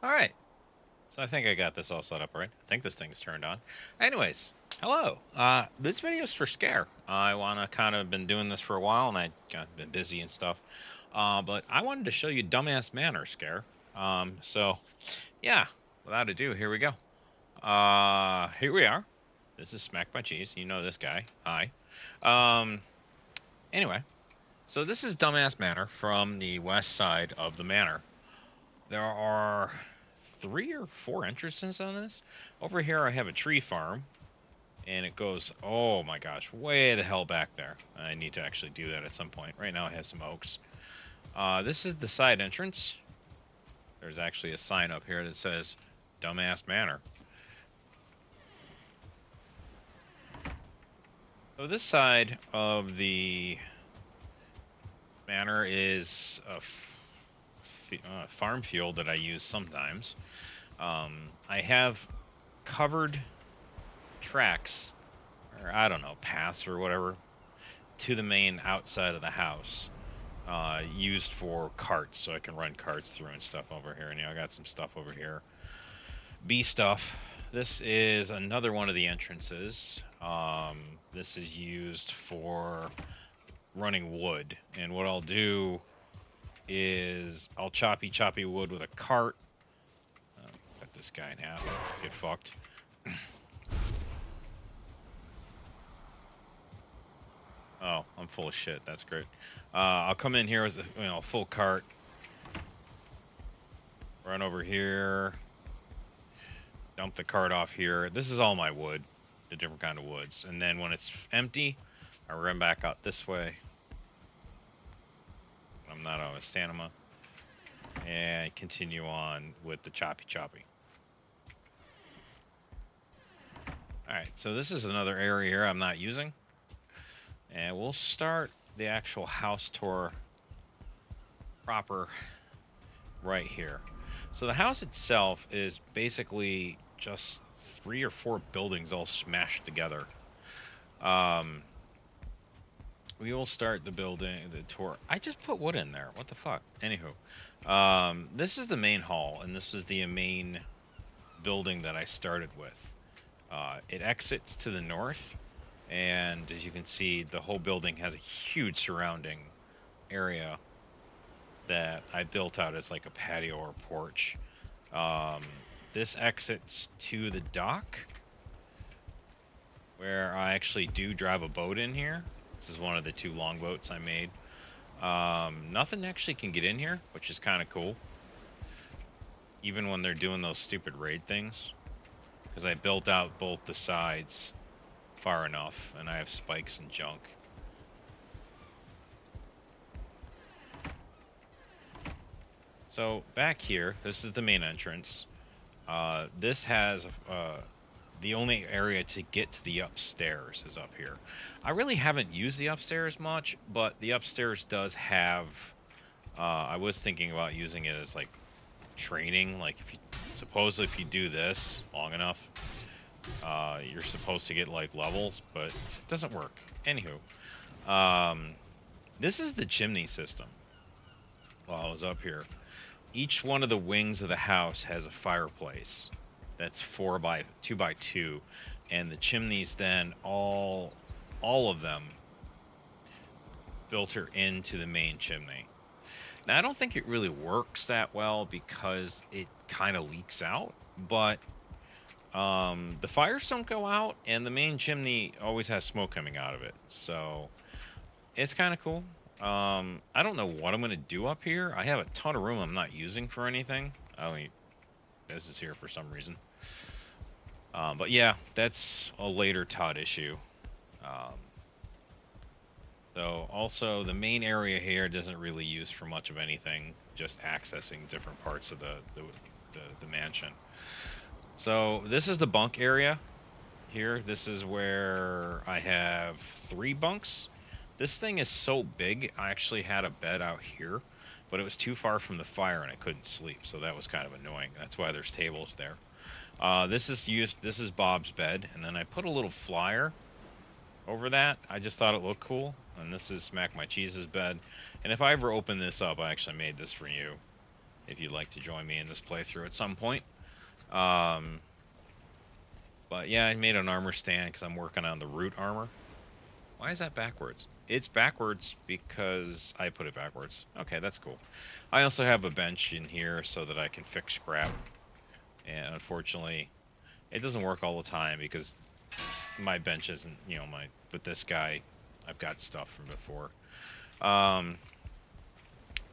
All right. So I think I got this all set up right. I think this thing's turned on. Anyways, hello. This video is for Scare. I wanna kind of been doing this for a while, and I got been busy and stuff. But I wanted to show you Dumbass Manor, Scare. So yeah, without ado, here we go. Here we are. This is Smack My Cheese. You know this guy. Hi. Um. Anyway, so this is Dumbass Manor from the west side of the manor. There are 3 or 4 entrances on this. Over here, I have a tree farm, and it goes, oh my gosh, way the hell back there. I need to actually do that at some point. Right now, I have some oaks. This is the side entrance. There's actually a sign up here that says Dumbass Manor. So this side of the manor is a farm field that I use sometimes. I have covered tracks, or I don't know, paths or whatever, to the main outside of the house, used for carts, so I can run carts through and stuff over here. And I got some stuff over here. Bee stuff. This is another one of the entrances. This is used for running wood, and what I'll do is I'll choppy wood with a cart. Cut this guy in half. Get fucked. Oh, I'm full of shit. That's great. I'll come in here with a full cart. Run over here. Dump the cart off here. This is all my wood, the different kind of woods. And then when it's empty, I run back out this way. I'm not out of stamina. And continue on with the choppy. Alright, so this is another area here I'm not using. And we'll start the actual house tour proper right here. So the house itself is basically just 3 or 4 buildings all smashed together. We will start the tour. I just put wood in there. What the fuck? Anywho, this is the main hall, and this is the main building that I started with. It exits to the north, and as you can see, the whole building has a huge surrounding area that I built out as like a patio or porch. This exits to the dock, where I actually do drive a boat in here. This is one of the 2 longboats I made. Nothing actually can get in here, which is kind of cool. Even when they're doing those stupid raid things. Because I built out both the sides far enough, and I have spikes and junk. So back here, this is the main entrance. This has the only area to get to the upstairs is up here. I really haven't used the upstairs much, but the upstairs does have. I was thinking about using it as like training. Like if you do this long enough, you're supposed to get like levels, but it doesn't work. Anywho, this is the chimney system. While I was up here, each one of the wings of the house has a fireplace that's 2 by 2, and the chimneys then all of them filter into the main chimney. Now I don't think it really works that well because it kind of leaks out, but the fires don't go out, and the main chimney always has smoke coming out of it, so it's kind of cool. I don't know what I'm gonna do up here. I have a ton of room I'm not using for anything. I mean, this is here for some reason. But yeah, that's a later Todd issue. Um, so also the main area here doesn't really use for much of anything, just accessing different parts of the mansion. So this is the bunk area here. This is where I have 3 bunks. This thing is so big, I actually had a bed out here, but it was too far from the fire and I couldn't sleep, so that was kind of annoying. That's why there's tables there. This is Bob's bed, and then I put a little flyer over that. I just thought it looked cool. And this is Smack My Cheese's bed. And if I ever open this up, I actually made this for you. if you'd like to join me in this playthrough at some point. Um, but yeah, I made an armor stand because I'm working on the root armor. Why is that backwards? It's backwards because I put it backwards. Okay, that's cool. I also have a bench in here so that I can fix scrap. And unfortunately, it doesn't work all the time because my bench isn't, with this guy, I've got stuff from before.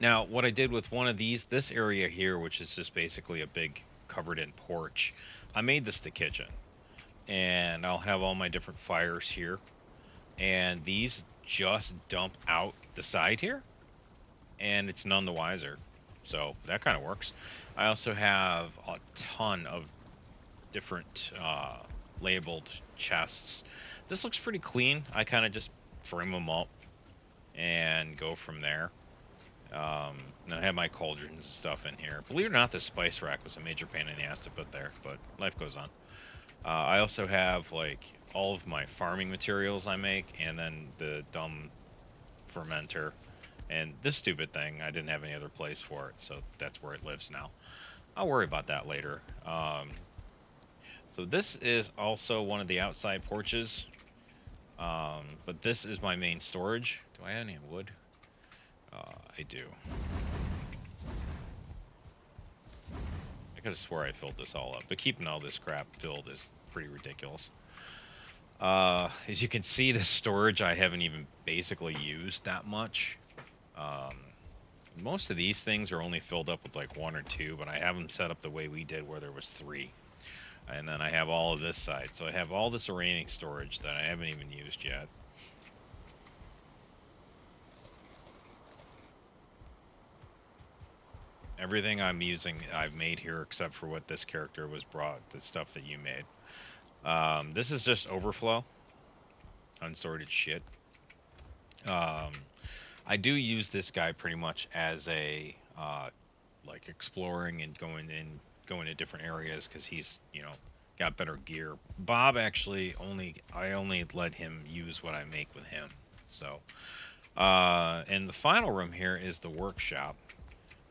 Now, what I did with one of these, this area here, which is just basically a big covered in porch, I made this the kitchen. And I'll have all my different fires here. And these just dump out the side here. And it's none the wiser. So that kind of works. I also have a ton of different labeled chests. This looks pretty clean. I kind of just frame them up and go from there. And I have my cauldrons and stuff in here. Believe it or not, the spice rack was a major pain in the ass to put there, but life goes on. I also have like all of my farming materials I make, and then the dumb fermenter, and this stupid thing. I didn't have any other place for it, so that's where it lives now. I'll worry about that later. So this is also one of the outside porches, but this is my main storage. Do I have any wood? I do. I could have swore I filled this all up, but keeping all this crap filled is pretty ridiculous. As you can see, the storage I haven't even basically used that much. Most of these things are only filled up with like 1 or 2, but I have them set up the way we did where there was 3. And then I have all of this side, so I have all this remaining storage that I haven't even used yet. Everything I'm using, I've made here except for what this character was brought, the stuff that you made. This is just overflow, unsorted shit. I do use this guy pretty much as a like exploring and going to different areas because he's got better gear. Bob actually I only let him use what I make with him. So, and the final room here is the workshop.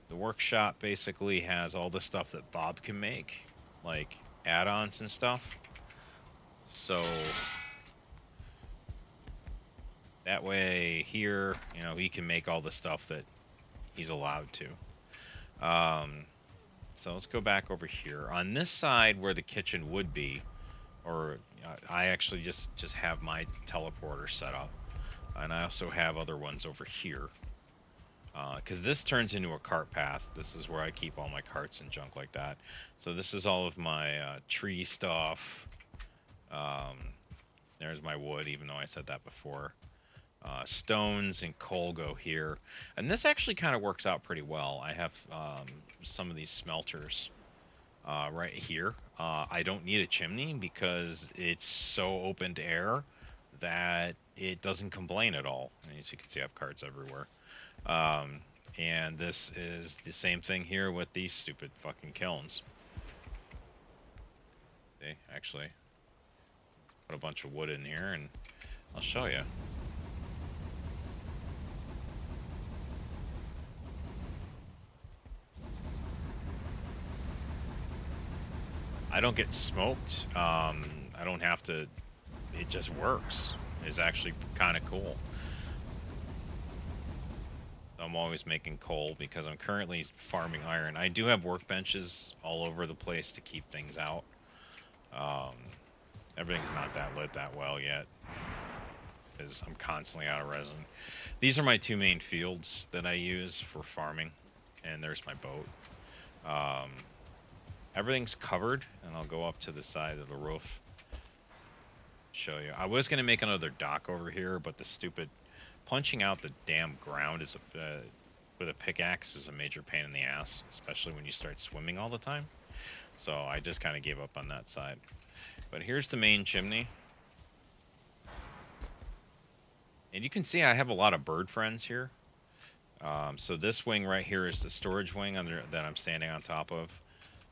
The workshop basically has all the stuff that Bob can make, like add-ons and stuff. So that way here, he can make all the stuff that he's allowed to. So let's go back over here. On this side where the kitchen would be, or I actually just have my teleporter set up. And I also have other ones over here. Because this turns into a cart path. This is where I keep all my carts and junk like that. So this is all of my tree stuff. There's my wood, even though I said that before. Stones and coal go here. And this actually kind of works out pretty well. I have some of these smelters right here. I don't need a chimney because it's so open to air that it doesn't complain at all. And as you can see, I have carts everywhere. And this is the same thing here with these stupid fucking kilns. See, actually, put a bunch of wood in here and I'll show you. I don't get smoked. I don't have to. It just works. It's actually kind of cool. I'm always making coal because I'm currently farming iron. I do have workbenches all over the place to keep things out. Everything's not that lit that well yet because I'm constantly out of resin. These are my 2 main fields that I use for farming, and there's my boat. Everything's covered, and I'll go up to the side of the roof. Show you. I was gonna make another dock over here, but the stupid punching out the damn ground is with a pickaxe is a major pain in the ass, especially when you start swimming all the time. So I just kind of gave up on that side. But here's the main chimney. And you can see I have a lot of bird friends here. So this wing right here is the storage wing that I'm standing on top of.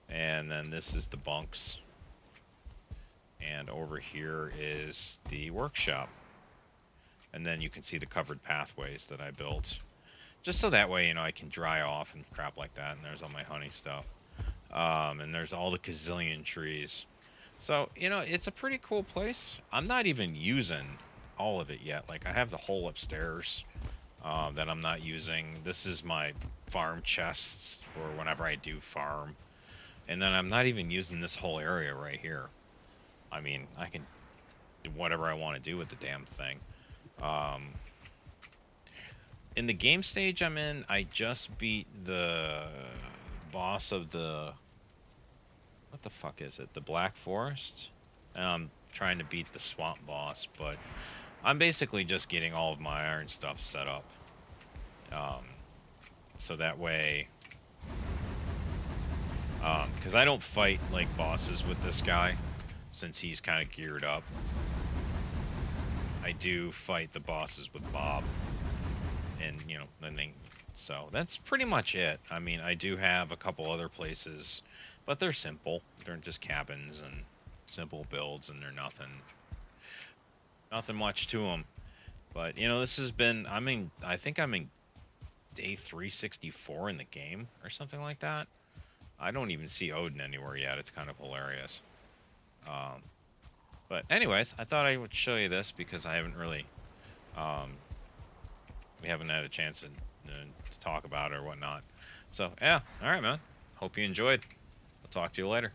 And then this is the bunks. And over here is the workshop. And then you can see the covered pathways that I built. just so that way, I can dry off and crap like that. And there's all my honey stuff. And there's all the gazillion trees. So, it's a pretty cool place. I'm not even using all of it yet. Like, I have the hole upstairs that I'm not using. This is my farm chests for whenever I do farm. And then I'm not even using this whole area right here. I mean, I can do whatever I want to do with the damn thing. Um, in the game stage I'm in, I just beat the boss of the... What the fuck is it? The Black Forest? And I'm trying to beat the swamp boss, but I'm basically just getting all of my iron stuff set up. Um, so that way... because I don't fight, like, bosses with this guy, since he's kind of geared up. I do fight the bosses with Bob. And, then they... So, that's pretty much it. I mean, I do have a couple other places, but they're simple. They're just cabins and simple builds, and they're nothing much to them. But, this has been... I think I'm in day 364 in the game, or something like that. I don't even see Odin anywhere yet. It's kind of hilarious. But anyways, I thought I would show you this because I haven't really... we haven't had a chance to talk about it or whatnot. So, yeah. Alright, man. Hope you enjoyed. I'll talk to you later.